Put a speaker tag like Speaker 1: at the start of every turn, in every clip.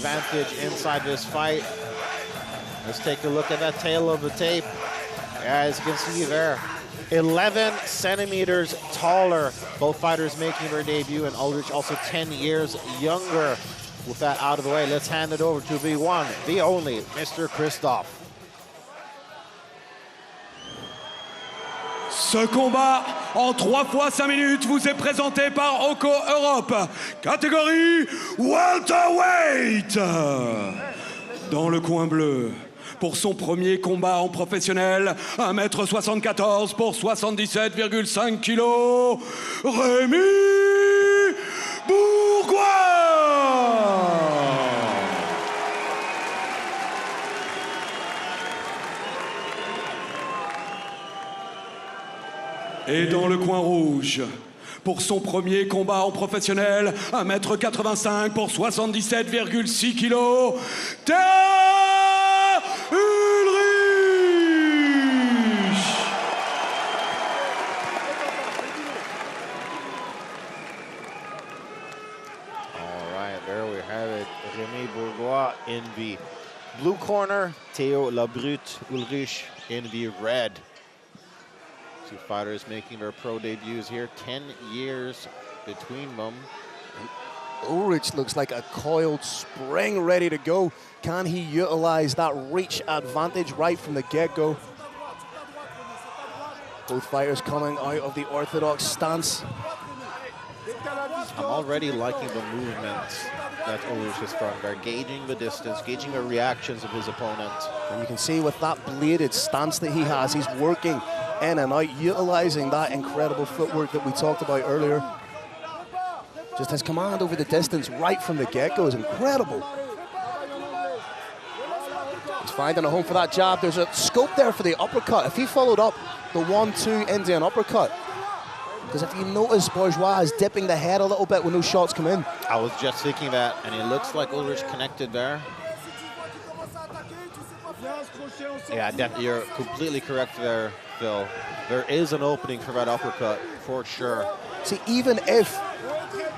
Speaker 1: advantage inside this fight. Let's take a look at that tail of the tape. Yeah, as you can see there, 11 centimeters taller. Both fighters making their debut, and Ulrich also 10 years younger. With that out of the way, let's hand it over to the one, the only, Mr. Christophe.
Speaker 2: Ce combat en 3 fois 5 minutes vous est présenté par Oko Europe, catégorie welterweight. Dans le coin bleu, pour son premier combat en professionnel, 1m74 pour 77,5 kg, Rémi Bourgois. Et dans le coin rouge, pour son premier combat en professionnel, 1m85 pour 77,6 kg, Théo Ulrich.
Speaker 1: All right, there we have it. Rémi Bourgois in the blue corner, Théo Ulrich in the red. Two fighters making their pro debuts here, 10 years between them.
Speaker 3: Ulrich looks like a coiled spring ready to go. Can he utilize that reach advantage right from the get-go? Both fighters coming out of the orthodox stance.
Speaker 1: I'm already liking the movement that Ulrich is throwing there, gauging the distance, gauging the reactions of his opponent.
Speaker 3: And you can see with that bladed stance that he has, he's working in and out, utilizing that incredible footwork that we talked about earlier. Just his command over the distance right from the get-go is incredible. He's finding a home for that jab. There's a scope there for the uppercut. If he followed up the 1-2 Indian uppercut, because if you notice, Bourgois is dipping the head a little bit when those shots come in.
Speaker 1: I was just thinking that, and it looks like Ulrich connected there. Yeah, you're completely correct there, Phil. There is an opening for that uppercut, for sure.
Speaker 3: See, even if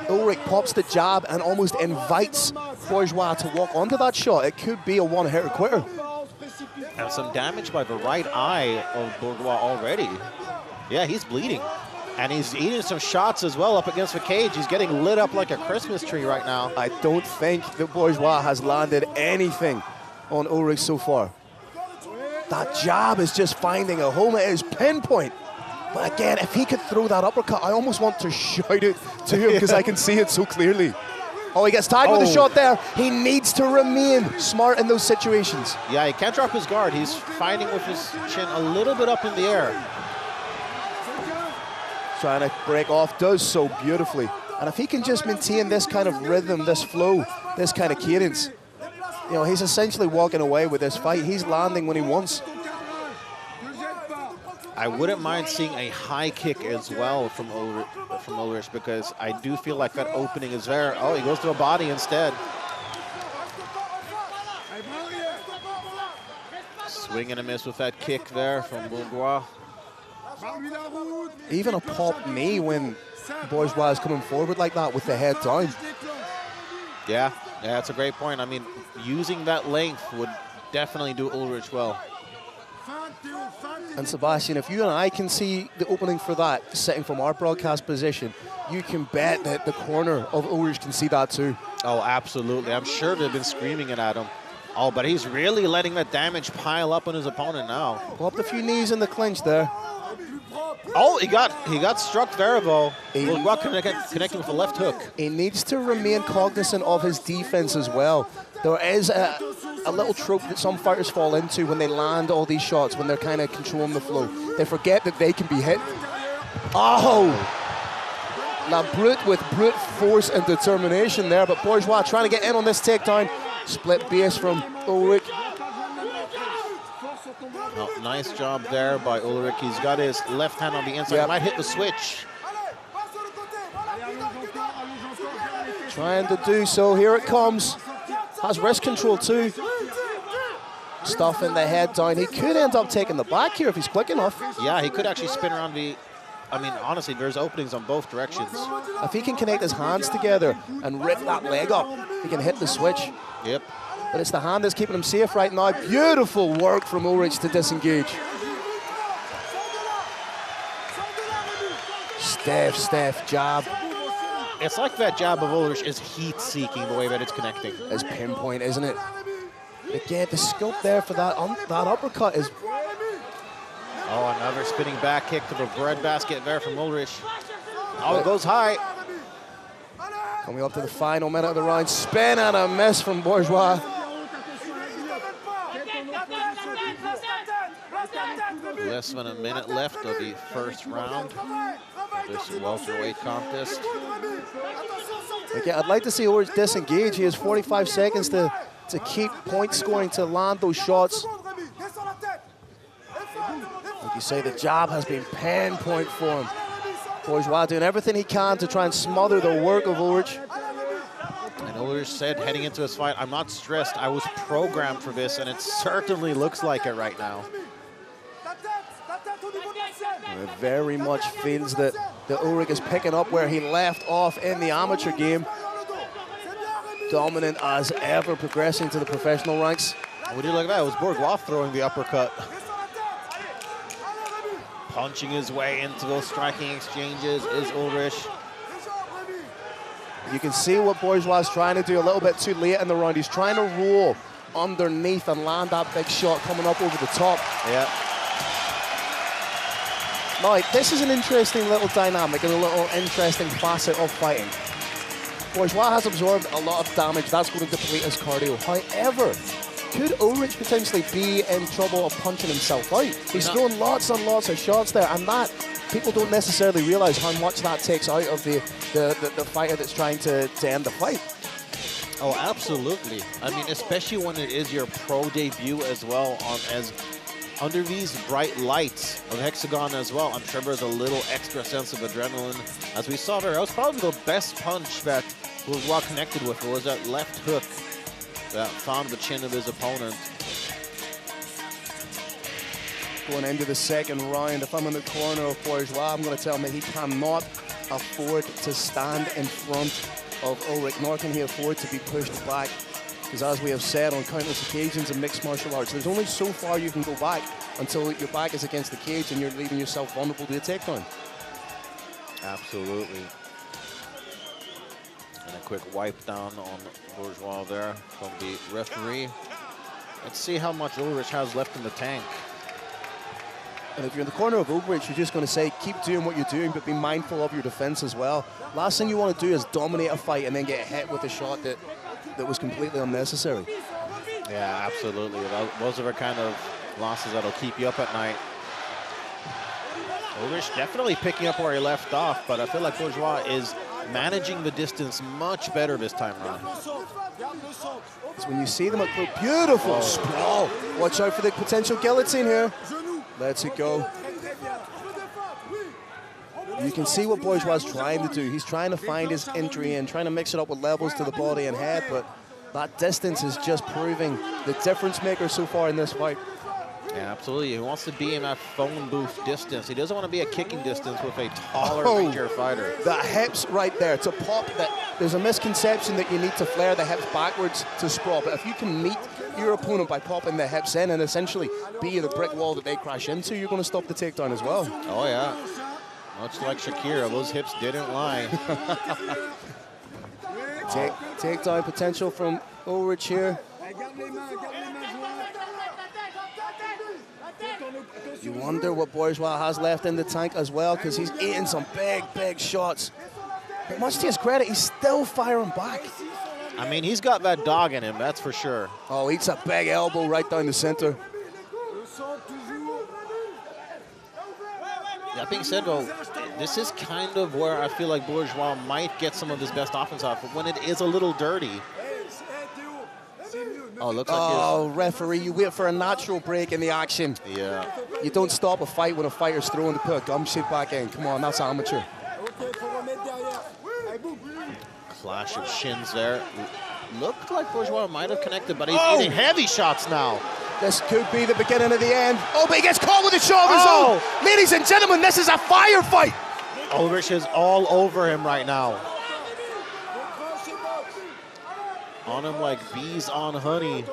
Speaker 3: Ulrich pops the jab and almost invites Bourgois to walk onto that shot, it could be a one-hitter quitter.
Speaker 1: And some damage by the right eye of Bourgois already. Yeah, he's bleeding. And he's eating some shots as well up against the cage. He's getting lit up like a Christmas tree right now.
Speaker 3: I don't think that Bourgois has landed anything on Ulrich so far. That jab is just finding a home. It is pinpoint. But again, if he could throw that uppercut, I almost want to shout it to him because I can see it so clearly. Oh, he gets tagged with a shot there. He needs to remain smart in those situations.
Speaker 1: Yeah, he can't drop his guard. He's fighting with his chin a little bit up in the air.
Speaker 3: Trying to break off, does so beautifully. And if he can just maintain this kind of rhythm, this flow, this kind of cadence, you know, he's essentially walking away with this fight. He's landing when he wants.
Speaker 1: I wouldn't mind seeing a high kick as well from Ulrich because I do feel like that opening is there. Oh, he goes to a body instead. Swing and a miss with that kick there from Bourgois.
Speaker 3: Even a pop knee when Bourgois is coming forward like that with the head down.
Speaker 1: Yeah, that's a great point. I mean, using that length would definitely do Ulrich well.
Speaker 3: And Sebastian, if you and I can see the opening for that sitting from our broadcast position, you can bet that the corner of Ulrich can see that too.
Speaker 1: Oh, absolutely. I'm sure they've been screaming it at him. Oh, but he's really letting that damage pile up on his opponent now.
Speaker 3: Popped a few knees in the clinch there.
Speaker 1: Oh, he got struck there, though. Bourgois connecting with a left hook.
Speaker 3: He needs to remain cognizant of his defense as well. There is a little trope that some fighters fall into when they land all these shots, when they're kind of controlling the flow. They forget that they can be hit. Oh! La Brute with brute force and determination there, but Bourgois trying to get in on this takedown. Split base from Ulrich.
Speaker 1: Oh, nice job there by Ulrich. He's got his left hand on the inside. Yep. Might hit the switch.
Speaker 3: Trying to do so. Here it comes. Has wrist control too. Stuffing the head down. He could end up taking the back here if he's quick enough.
Speaker 1: Yeah, he could actually spin around the I mean, honestly, there's openings on both directions.
Speaker 3: If he can connect his hands together and rip that leg up, he can hit the switch.
Speaker 1: Yep.
Speaker 3: But it's the hand that's keeping him safe right now. Beautiful work from Ulrich to disengage. Steph, jab.
Speaker 1: It's like that jab of Ulrich is heat-seeking the way that it's connecting.
Speaker 3: It's pinpoint, isn't it? Again, the scope there for that uppercut is...
Speaker 1: Oh, another spinning back kick to the breadbasket there from Ulrich. Oh, it goes high.
Speaker 3: Coming up to the final minute of the round. Spin and a miss from Bourgois.
Speaker 1: Less than a minute left of the first round of this welterweight contest.
Speaker 3: Again, I'd like to see Ulrich disengage. He has 45 seconds to keep point scoring, to land those shots. Like you say, the jab has been pinpoint for him. Bourgois doing everything he can to try and smother the work of Ulrich.
Speaker 1: And Ulrich said heading into his fight, I'm not stressed, I was programmed for this, and it certainly looks like it right now.
Speaker 3: It very much feels that Ulrich is picking up where he left off in the amateur game. Dominant as ever, progressing to the professional ranks.
Speaker 1: What do you look at that? It was Bourgois throwing the uppercut. Punching his way into those striking exchanges is Ulrich.
Speaker 3: You can see what Bourgois is trying to do a little bit too late in the round. He's trying to roll underneath and land that big shot coming up over the top.
Speaker 1: Yeah.
Speaker 3: Now, this is an interesting little dynamic and a little interesting facet of fighting. Bourgois has absorbed a lot of damage. That's going to deplete his cardio. However, could Ulrich potentially be in trouble of punching himself out? He's throwing lots and lots of shots there, and that, people don't necessarily realize how much that takes out of the fighter that's trying to end the fight.
Speaker 1: Oh, absolutely. I mean, especially when it is your pro debut as well, as under these bright lights of Hexagone as well. I'm sure there's a little extra sense of adrenaline. As we saw there, that was probably the best punch that Bourgois connected with. It was that left hook that found the chin of his opponent.
Speaker 3: Going into the second round, if I'm in the corner of Bourgois, I'm going to tell him that he cannot afford to stand in front of Ulrich, nor can he afford to be pushed back. Because as we have said on countless occasions in mixed martial arts, there's only so far you can go back until your back is against the cage and you're leaving yourself vulnerable to a takedown.
Speaker 1: Absolutely. And a quick wipe down on Bourgois there from the referee. Let's see how much Ulrich has left in the tank.
Speaker 3: And if you're in the corner of Ulrich, you're just going to say, keep doing what you're doing, but be mindful of your defense as well. Last thing you want to do is dominate a fight and then get hit with a shot that was completely unnecessary.
Speaker 1: Yeah, absolutely. Those are the kind of losses that'll keep you up at night. Ulrich definitely picking up where he left off, but I feel like Bourgois is managing the distance much better this time around.
Speaker 3: It's when you see them at the beautiful sprawl. Watch out for the potential guillotine here. Lets it go. You can see what Bourgois is trying to do. He's trying to find his entry and trying to mix it up with levels to the body and head, but that distance is just proving the difference maker so far in this fight.
Speaker 1: Yeah, absolutely. He wants to be in that phone booth distance. He doesn't want to be a kicking distance with a taller, rangier fighter.
Speaker 3: The hips right there to pop. There's a misconception that you need to flare the hips backwards to sprawl, but if you can meet your opponent by popping the hips in and essentially be the brick wall that they crash into, you're going to stop the takedown as well.
Speaker 1: Oh, yeah. Much like Shakira, those hips didn't lie.
Speaker 3: Takedown potential from Ulrich here. You wonder what Bourgois has left in the tank as well, because he's eating some big shots. But much to his credit, he's still firing back.
Speaker 1: I mean, he's got that dog in him, that's for sure.
Speaker 3: Oh, eats a big elbow right down the center.
Speaker 1: That being said, though, this is kind of where I feel like Bourgois might get some of his best offense off, but when it is a little dirty. Oh, it looks like
Speaker 3: referee, you wait for a natural break in the action.
Speaker 1: Yeah.
Speaker 3: You don't stop a fight when a fighter's throwing to put a gum shit back in. Come on, that's amateur.
Speaker 1: Clash of shins there. Looked like Bourgois might have connected, but he's eating heavy shots now.
Speaker 3: This could be the beginning of the end. Oh, but he gets caught with a shot of his own. Ladies and gentlemen, this is a firefight.
Speaker 1: Ulrich is all over him right now. On him like bees on honey.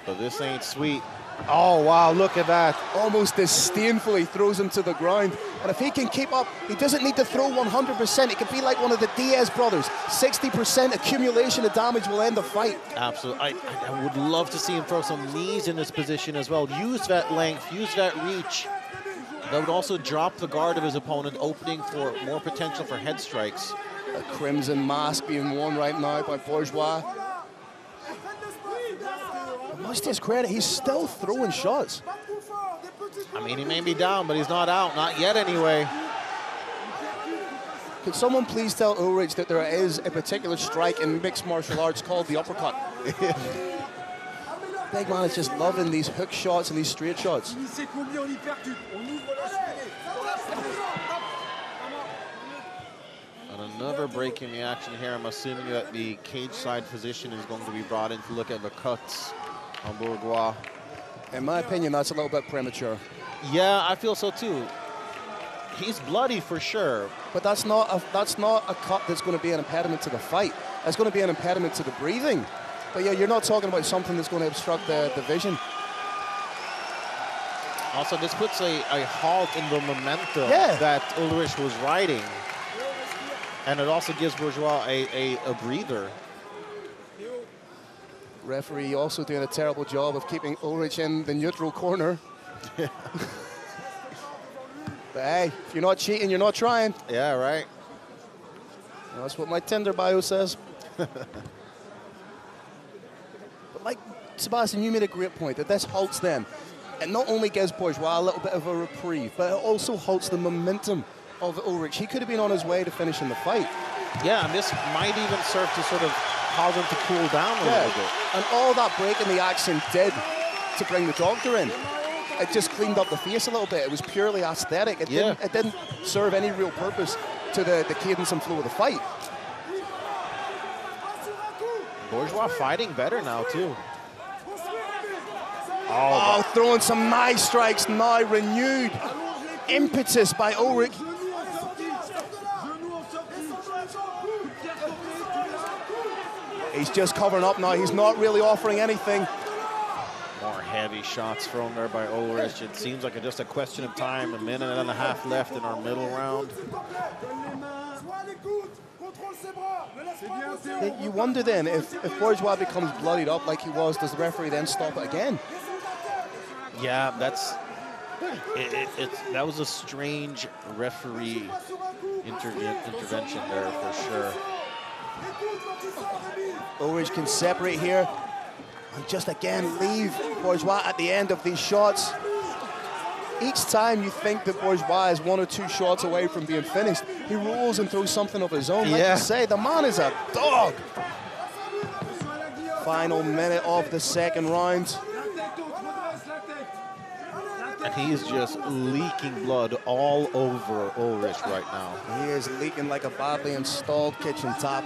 Speaker 1: But this ain't sweet. Oh, wow, look at that.
Speaker 3: Almost disdainfully throws him to the ground. And if he can keep up, he doesn't need to throw 100%. It could be like one of the Diaz brothers. 60% accumulation of damage will end the fight.
Speaker 1: Absolutely. I would love to see him throw some knees in this position as well. Use that length, use that reach. That would also drop the guard of his opponent, opening for more potential for head strikes.
Speaker 3: A crimson mask being worn right now by Bourgois. Much to his credit, he's still throwing shots.
Speaker 1: I mean, he may be down, but he's not out. Not yet, anyway.
Speaker 3: Could someone please tell Ulrich that there is a particular strike in mixed martial arts called the uppercut? Big man is just loving these hook shots and these straight shots.
Speaker 1: And another break in the action here. I'm assuming that the cage side physician is going to be brought in to look at the cuts on Bourgois.
Speaker 3: In my opinion, that's a little bit premature.
Speaker 1: Yeah, I feel so too. He's bloody for sure.
Speaker 3: But that's not a cut that's going to be an impediment to the fight. That's going to be an impediment to the breathing. But yeah, you're not talking about something that's going to obstruct the vision.
Speaker 1: Also, this puts a halt in the momentum that Ulrich was riding. And it also gives Bourgois a breather.
Speaker 3: Referee also doing a terrible job of keeping Ulrich in the neutral corner. But hey, if you're not cheating, you're not trying.
Speaker 1: Yeah, right.
Speaker 3: That's what my Tinder bio says. But like Sebastian, you made a great point that this halts them. It not only gives Bourgois a little bit of a reprieve, but it also halts the momentum of Ulrich. He could have been on his way to finishing the fight.
Speaker 1: Yeah, and this might even serve to sort of cause him to cool down a little bit.
Speaker 3: And all that break in the action did to bring the doctor in. It just cleaned up the face a little bit. It was purely aesthetic. It didn't serve any real purpose to the cadence and flow of the fight.
Speaker 1: Bourgois fighting better now, too.
Speaker 3: Oh, throwing some nice strikes now. Renewed impetus by Ulrich. He's just covering up now. He's not really offering anything.
Speaker 1: More heavy shots thrown there by Ulrich. It seems like just a question of time. A minute and a half left in our middle round.
Speaker 3: You wonder then, if Bourgois becomes bloodied up like he was, does the referee then stop it again?
Speaker 1: Yeah, that was a strange referee intervention there for sure.
Speaker 3: Ulrich can separate here and just again leave Bourgois at the end of these shots. Each time you think that Bourgois is 1 or 2 shots away from being finished, he rolls and throws something of his own. Like you say, the man is a dog. Final minute of the second round.
Speaker 1: And he's just leaking blood all over Ulrich right now.
Speaker 3: He is leaking like a badly installed kitchen tap.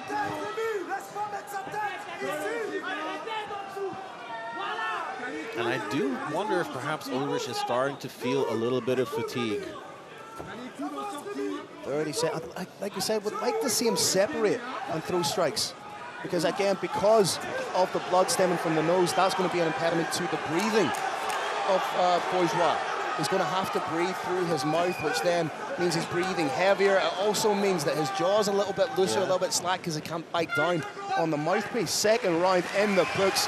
Speaker 1: And I do wonder if perhaps Ulrich is starting to feel a little bit of fatigue.
Speaker 3: 30 seconds. Like you said, would like to see him separate and throw strikes. Because again, because of the blood stemming from the nose, that's going to be an impediment to the breathing of Bourgois. He's going to have to breathe through his mouth, which then means he's breathing heavier. It also means that his jaw's a little bit looser, a little bit slack, because he can't bite down on the mouthpiece. Second round in the books.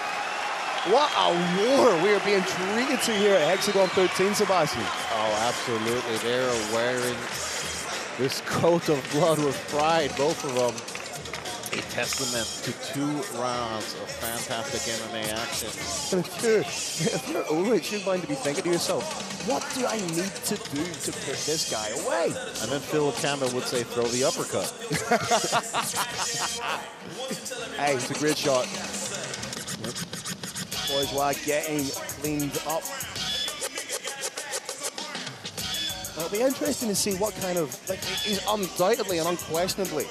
Speaker 3: What a war we are being treated to here at Hexagon 13, Sebastian.
Speaker 1: Oh, absolutely. They're wearing this coat of blood with pride, both of them. A testament to 2 rounds of fantastic MMA action.
Speaker 3: If you're Ulrich, you're going to be thinking to yourself, what do I need to do to put this guy away?
Speaker 1: And then Phil Campbell would say, throw the uppercut.
Speaker 3: Hey, it's a great shot. Bourgois getting cleaned up. It'll be interesting to see what kind of, like, he's undoubtedly and unquestionably,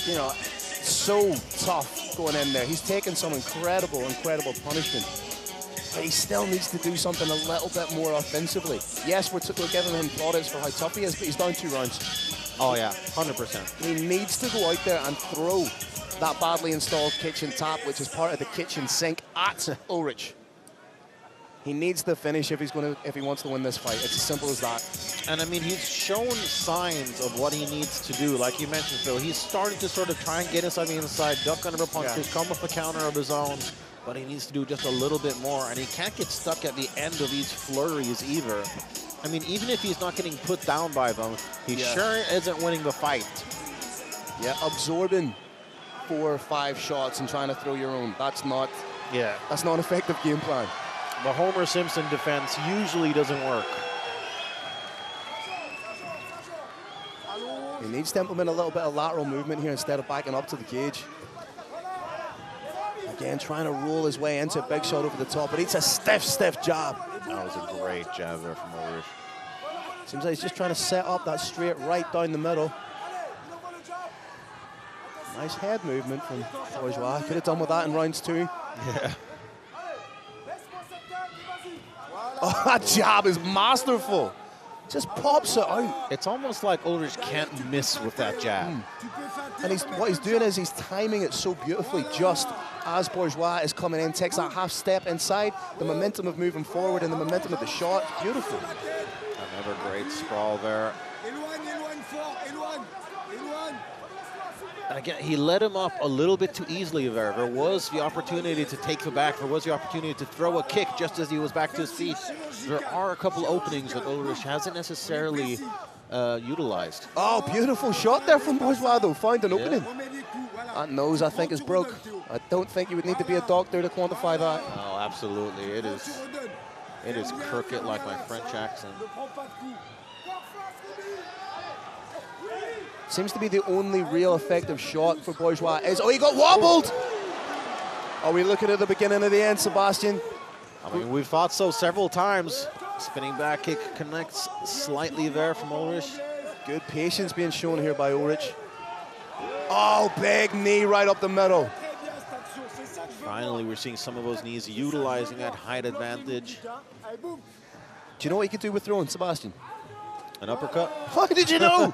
Speaker 3: you know, so tough going in there. He's taken some incredible punishment. But he still needs to do something a little bit more offensively. Yes, we're giving him plaudits for how tough he is, but he's down 2 rounds.
Speaker 1: Oh, yeah, 100%.
Speaker 3: He needs to go out there and throw that badly installed kitchen tap, which is part of the kitchen sink, at Ulrich. He needs to finish if he wants to win this fight. It's as simple as that.
Speaker 1: And I mean, he's shown signs of what he needs to do. Like you mentioned, Phil, he's starting to sort of try and get inside the inside, duck under punches, come with a counter of his own, but he needs to do just a little bit more, and he can't get stuck at the end of these flurries either. I mean, even if he's not getting put down by them, he sure isn't winning the fight.
Speaker 3: Yeah, absorbing 4 or 5 shots and trying to throw your own. That's not an effective game plan.
Speaker 1: The Homer Simpson defense usually doesn't work.
Speaker 3: He needs to implement a little bit of lateral movement here instead of backing up to the cage. Again, trying to roll his way into a big shot over the top, but it's a stiff jab.
Speaker 1: That was a great jab there from Ulrich.
Speaker 3: Seems like he's just trying to set up that straight right down the middle. Nice head movement from Bourgois. Could have done with that in rounds 2.
Speaker 1: Yeah.
Speaker 3: Oh, that jab is masterful. Just pops it out.
Speaker 1: It's almost like Ulrich can't miss with that jab.
Speaker 3: And what he's doing is he's timing it so beautifully just as Bourgois is coming in, takes that half step inside, the momentum of moving forward and the momentum of the shot. Beautiful.
Speaker 1: Another great sprawl there. And again, he let him up a little bit too easily there. There was the opportunity to take the back. There was the opportunity to throw a kick just as he was back to his feet. There are a couple openings that Ulrich hasn't necessarily utilized.
Speaker 3: Oh, beautiful shot there from Bourgois, though. Found an opening. That nose, I think, is broke. I don't think you would need to be a doctor to quantify that.
Speaker 1: Oh, absolutely. It is crooked like my French accent.
Speaker 3: Seems to be the only real effective shot for Bourgois. Oh, he got wobbled! Are we looking at the beginning of the end, Sebastian?
Speaker 1: I mean, we've thought so several times. Spinning back kick connects slightly there from Ulrich.
Speaker 3: Good patience being shown here by Ulrich. Oh, big knee right up the middle.
Speaker 1: Finally, we're seeing some of those knees utilizing that height advantage.
Speaker 3: Do you know what he could do with throwing, Sebastian?
Speaker 1: An uppercut?
Speaker 3: How did you know?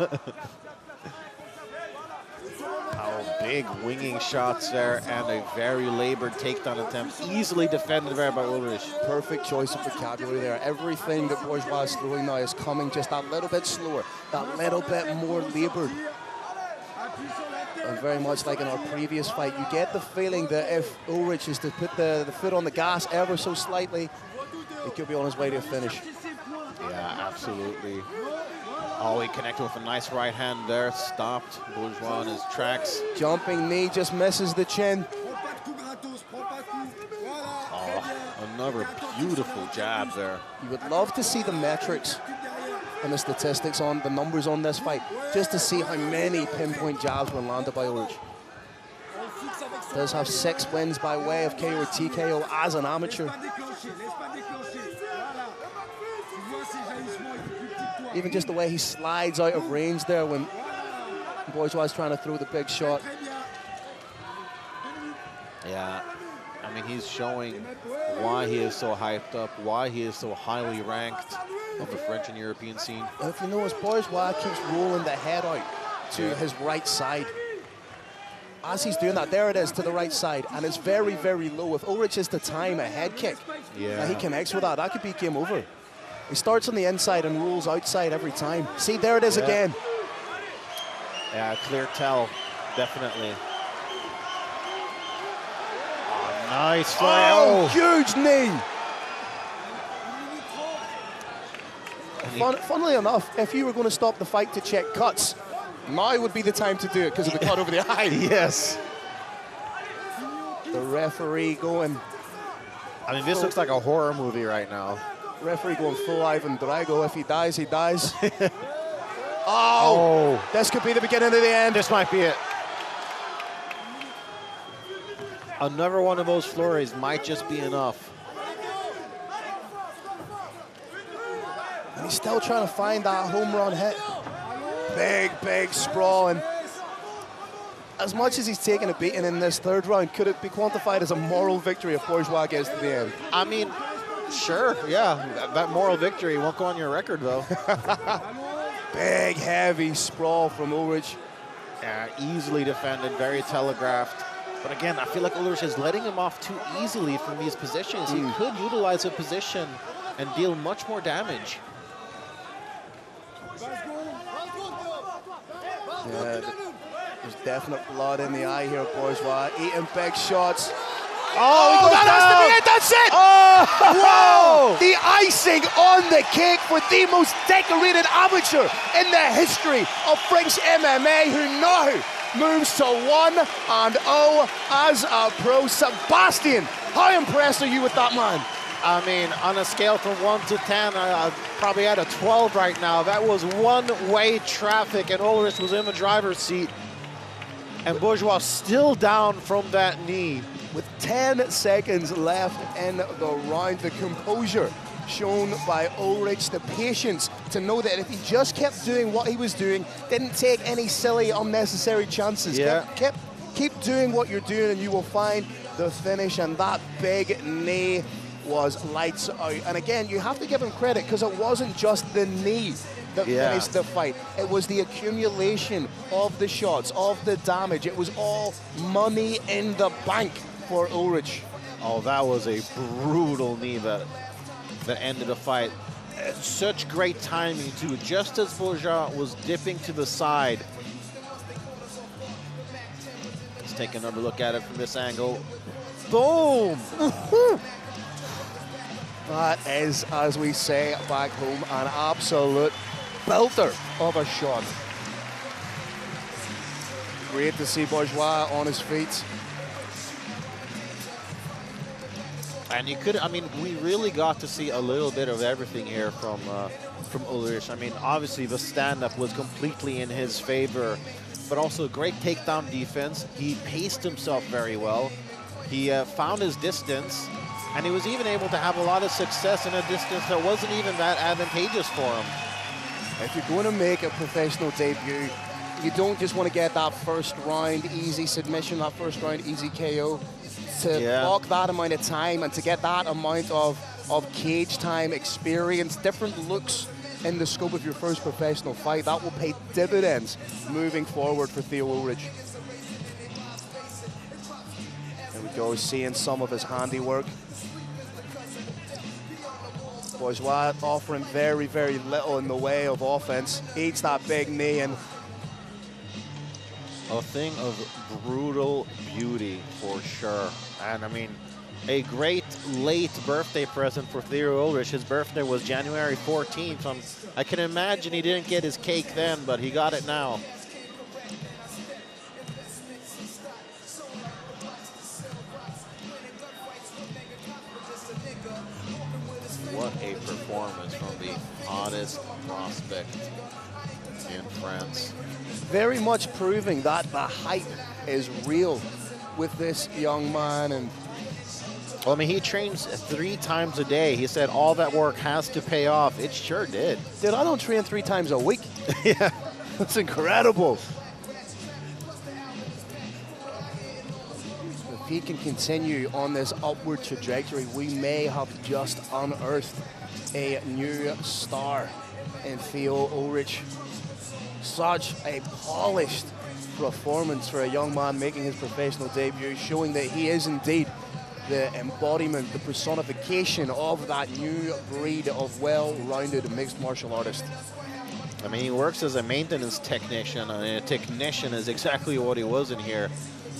Speaker 1: Oh, big winging shots there and a very labored takedown attempt. Easily defended there by Ulrich.
Speaker 3: Perfect choice of vocabulary there. Everything that Bourgois is throwing now is coming just that little bit slower, that little bit more labored. And very much like in our previous fight, you get the feeling that if Ulrich is to put the foot on the gas ever so slightly, he could be on his way to a finish.
Speaker 1: Yeah, absolutely. Oh, he connected with a nice right hand there. Stopped Bourgois in his tracks.
Speaker 3: Jumping knee just misses the chin.
Speaker 1: Oh, another beautiful jab there.
Speaker 3: You would love to see the metrics and the statistics on the numbers on this fight, just to see how many pinpoint jabs were landed by Ulrich. Does have 6 wins by way of KO or TKO as an amateur. Even just the way he slides out of range there when Bourgois is trying to throw the big shot.
Speaker 1: Yeah, I mean, he's showing why he is so hyped up, why he is so highly ranked on the French and European scene.
Speaker 3: And if you notice, Bourgois keeps rolling the head out to his right side. As he's doing that, there it is to the right side, and it's very, very low. If Ulrich is to time a head kick, and he connects with that, that could be game over. He starts on the inside and rolls outside every time. See, there it is again.
Speaker 1: Yeah, clear tell, definitely. Oh, nice fly.
Speaker 3: Oh, huge knee. Funnily enough, if you were going to stop the fight to check cuts, now would be the time to do it because of the cut over the eye.
Speaker 1: Yes.
Speaker 3: The referee going.
Speaker 1: I mean, this looks like a horror movie right now.
Speaker 3: Referee going full Ivan Drago. If he dies, he dies. Oh, this could be the beginning of the end.
Speaker 1: This might be it. Another one of those flurries might just be enough.
Speaker 3: And he's still trying to find that home run hit. Big sprawl. And as much as he's taken a beating in this 3rd round, could it be quantified as a moral victory if Bourgois gets to the end?
Speaker 1: I mean, sure, yeah. That moral victory won't go on your record, though.
Speaker 3: big, heavy sprawl from Ulrich.
Speaker 1: Yeah, easily defended, very telegraphed. But again, I feel like Ulrich is letting him off too easily from these positions. He could utilize a position and deal much more damage.
Speaker 3: Yeah, there's definite blood in the eye here, Bourgeois. Eating big shots. Oh, that has to be it, that's it!
Speaker 1: Oh!
Speaker 3: Wow! The icing on the cake for the most decorated amateur in the history of French MMA, who now moves to 1-0 as a pro. Sebastian, how impressed are you with that man?
Speaker 1: I mean, on a scale from 1 to 10, I'm probably at a 12 right now. That was one-way traffic, and Ulrich was in the driver's seat. And Bourgeois still down from that knee.
Speaker 3: With 10 seconds left in the round, the composure shown by Ulrich, the patience to know that if he just kept doing what he was doing, didn't take any silly, unnecessary chances, keep doing what you're doing, and you will find the finish. And that big knee was lights out. And again, you have to give him credit, because it wasn't just the knee that finished the fight. It was the accumulation of the shots, of the damage. It was all money in the bank for Ulrich.
Speaker 1: Oh, that was a brutal knee that ended the fight. Such great timing too. Just as Bourgeois was dipping to the side. Let's take another look at it from this angle. Boom!
Speaker 3: That is, as we say back home, an absolute belter of a shot. Great to see Bourgeois on his feet.
Speaker 1: And you could, I mean, we really got to see a little bit of everything here from Ulrich. I mean, obviously the stand-up was completely in his favor, but also great takedown defense. He paced himself very well. He found his distance, and he was even able to have a lot of success in a distance that wasn't even that advantageous for him.
Speaker 3: If you're going to make a professional debut, you don't just want to get that first round easy submission, that first round easy KO. To block that amount of time and to get that amount of cage time, experience, different looks in the scope of your first professional fight, that will pay dividends moving forward for Théo Ulrich. There we go, seeing some of his handiwork. Bourgeois offering very, very little in the way of offense. Eats that big knee, and
Speaker 1: a thing of brutal beauty for sure. And I mean, a great late birthday present for Théo Ulrich. His birthday was January 14th. So I can imagine he didn't get his cake then, but he got it now. What a performance from the hottest prospect in France.
Speaker 3: Very much proving that the hype is real with this young man. And
Speaker 1: well, I mean, he trains 3 times a day. He said all that work has to pay off. It sure did.
Speaker 3: Dude, I don't train 3 times a week.
Speaker 1: Yeah,
Speaker 3: that's incredible. If he can continue on this upward trajectory, we may have just unearthed a new star in Théo Ulrich. Such a polished performance for a young man making his professional debut, showing that he is indeed the embodiment, the personification of that new breed of well-rounded mixed martial artist.
Speaker 1: I mean, he works as a maintenance technician, and a technician is exactly what he was in here.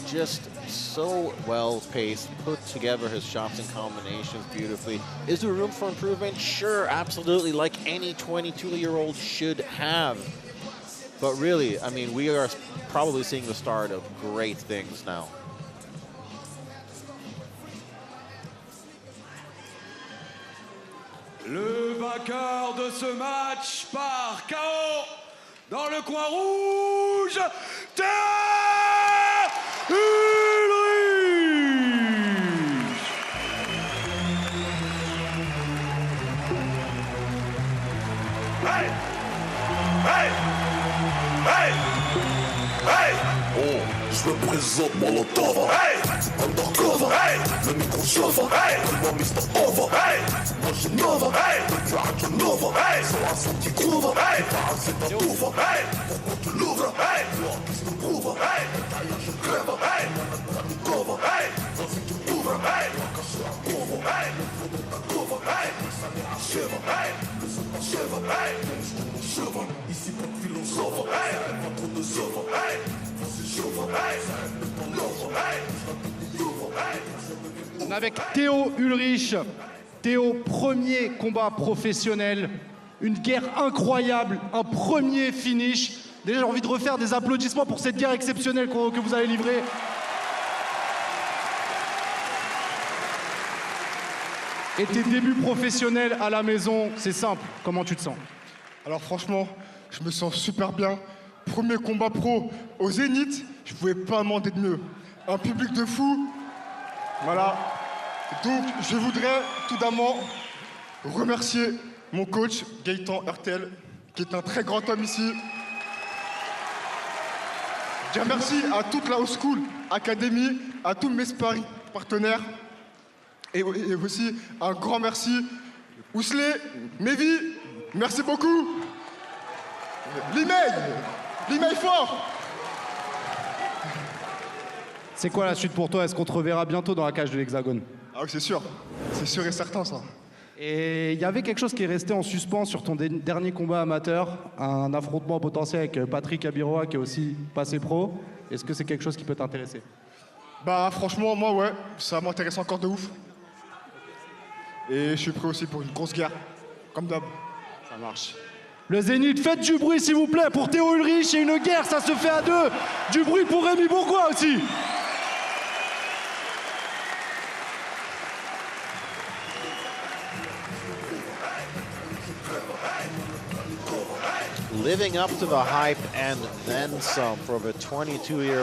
Speaker 1: Just so well-paced, put together his shots and combinations beautifully. Is there room for improvement? Sure, absolutely, like any 22-year-old should have. But really, I mean, we are probably seeing the start of great things now.
Speaker 2: Le vainqueur de ce match par KO dans le coin rouge, Théo Ulrich. Hey! Hey! Hey! Hey!
Speaker 4: Oh, je me présente Molotov. Hey, undercover, hey, le micro chauve, hey, moi Mr. Over, hey, moi j'ai Nova, hey, tu as Nova, hey, sur un son qui groove, hey, c'est pas d'ouvre, hey, pourquoi tu l'ouvres, hey, toi qui se prouve, hey, d'ailleurs je crève, hey, pas de cover, hey, vas-y tu ouvres, hey, cache un couvre, hey, faut de ta cover, hey, ça m'achève, hey, le son m'achève, hey, je te m'achève, ici pas de philosophe, hey, pas trop de œuvres, hey, vas-y j'ouvre, hey, ça reste de ton œuvre, hey, je t'ouvre, hey,
Speaker 5: on est avec Théo Ulrich. Théo, premier combat professionnel, une guerre incroyable, un premier finish. Déjà, j'ai envie de refaire des applaudissements pour cette guerre exceptionnelle que vous avez livrée. Et tes débuts professionnels à la maison, c'est simple. Comment tu te sens?
Speaker 6: Alors franchement, je me sens super bien. Premier combat pro au Zénith, je pouvais pas demander de mieux. Un public de fou. Voilà. Donc, je voudrais tout d'abord remercier mon coach, Gaëtan RTL, qui est un très grand homme ici. Dire merci à toute la House School Academy, à tous mes sparring partenaires. Et aussi un grand merci. Ousley, Mehdi, merci beaucoup. L'email fort.
Speaker 5: C'est quoi la suite pour toi? Est-ce qu'on te reverra bientôt dans la cage de l'Hexagone?
Speaker 6: Ah oui, c'est sûr et certain ça.
Speaker 5: Et il y avait quelque chose qui est resté en suspens sur ton dernier combat amateur, un affrontement potentiel avec Patrick Abiroa qui est aussi passé pro. Est-ce que c'est quelque chose qui peut t'intéresser?
Speaker 6: Bah franchement, moi ouais, ça m'intéresse encore de ouf. Et je suis prêt aussi pour une grosse guerre, comme d'hab. Ça marche.
Speaker 5: Le Zénith, faites du bruit s'il vous plaît pour Théo Ulrich et une guerre, ça se fait à deux. Du bruit pour Rémi Bourgois aussi.
Speaker 1: Living up to the hype and then some for the 22-year-old.